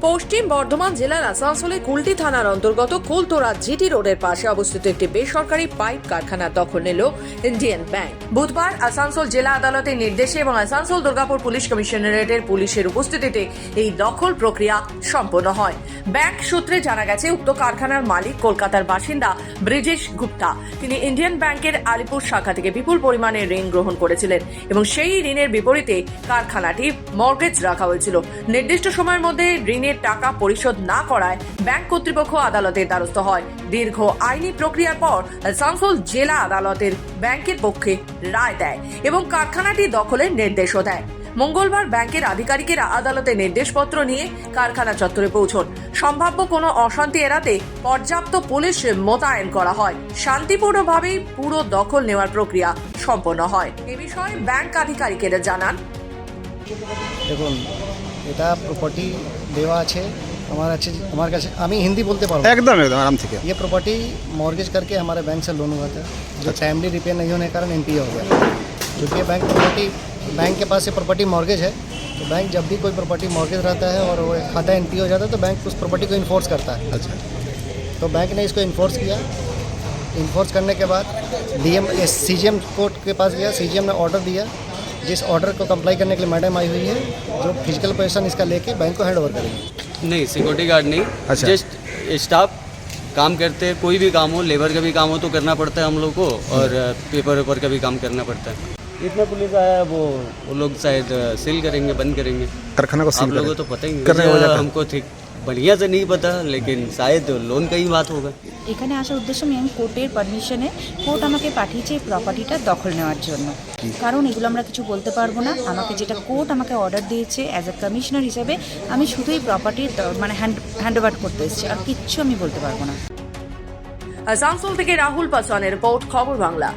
পশ্চিম বর্ধমান জেলার আসানসোলে কুলটি থানার অন্তর্গত কুলতোড়া জিটি রোডের পাশে অবস্থিত একটি বেসরকারি পাইপ কারখানার দখল নিল ইন্ডিয়ান ব্যাংক। বুধবার আসানসোল জেলা আদালতের নির্দেশে এবং আসানসোল দুর্গাপুর পুলিশ কমিশনারেটের পুলিশের উপস্থিতিতে এই দখল প্রক্রিয়া সম্পন্ন হয়। ব্যাংক সূত্রে জানা গেছে, উক্ত কারখানার মালিক কলকাতার বাসিন্দা ব্রিজেশ গুপ্তা। তিনি ইন্ডিয়ান ব্যাংকের আলিপুর শাখা থেকে বিপুল পরিমাণে ঋণ গ্রহণ করেছিলেন এবং সেই ঋণের বিপরীতে কারখানাটি মর্গেজ রাখা হয়েছিল। নির্দিষ্ট সময়ের মধ্যে ঋণের টাকা পরিশোধ না করায় ব্যাংক কর্তৃপক্ষ আদালতের দ্বারস্থ হয়। দীর্ঘ আইনি প্রক্রিয়ার পর আসানসোল জেলা আদালতের ব্যাংকের পক্ষে রায় দেয় এবং কারখানাটি দখলের নির্দেশও দেয়। মঙ্গলবার ব্যাংকের আধিকারিকেরা আদালতের নির্দেশপত্র নিয়ে কারখানা চত্বরে পৌঁছন। সম্ভাব্য কোনো অশান্তি এড়াতে পর্যাপ্ত পুলিশ মোতায়েন করা হয়। শান্তিপূর্ণভাবেই পুরো দখল নেওয়ার প্রক্রিয়া সম্পন্ন হয়। এ বিষয়ে ব্যাংক আধিকারিকেরা জানান, দেখুন, এটা প্রপার্টি দেওয়া আছে আমার কাছে। আমি हिंदी बोलते पारूँ एकदम एकदम आराम से। ये प्रॉपर्टी मॉर्गेज करके हमारे बैंक से लोन हुआ था, जो टाइमली रिपेयर नहीं होने के कारण एनपीए हो गया। क्योंकि बैंक प्रॉपर्टी बैंक के पास ये प्रॉपर्टी मॉर्गेज है, तो बैंक जब भी कोई प्रॉपर्टी मॉर्गेज रहता है और वो खाता एनपीए हो जाता है तो बैंक उस प्रॉपर्टी को इन्फोर्स करता है। अच्छा, तो बैंक ने इसको इन्फोर्स किया। इन्फोर्स करने के बाद डीएम सीजीएम कोर्ट के पास गया। सीजीएम ने ऑर्डर दिया, जिस ऑर्डर को कंप्लाई करने के लिए मैडम आई हुई है, जो फिजिकल पोजीशन इसका लेके बैंक को हैंड ओवर करेंगे। नहीं, सिक्योरिटी गार्ड नहीं। अच्छा। जस्ट स्टाफ काम करते हैं, कोई भी काम हो, लेबर का भी काम हो तो करना पड़ता है हम लोग को, और पेपर वेपर का भी काम करना पड़ता है। इतना पुलिस आया, वो लोग शायद सील करेंगे, बंद करेंगे। कारखाना को आप सील लोगों को तो पता ही करने हो नहीं, जाता है। हमको ठीक बढ़िया से नहीं पता, लेकिन शायद लोन का ही बात होगा। এখানে আসার উদ্দেশ্য আমি কোর্টের পারমিশনে কোর্ট আমাকে পাঠিয়েছে এই প্রপার্টিটা দখল নেওয়ার জন্য। কারণ এগুলো আমরা কিছু বলতে পারবো না। আমাকে যেটা কোর্ট আমাকে অর্ডার দিয়েছে অ্যাজ এ কমিশনার হিসেবে, আমি শুধু এই প্রপার্টির মানে হ্যান্ড ওভার করতে এসেছি, আর কিচ্ছু আমি বলতে পারবো না। আসানসোল থেকে রাহুল পাসওয়ানের রিপোর্ট, খবর বাংলা।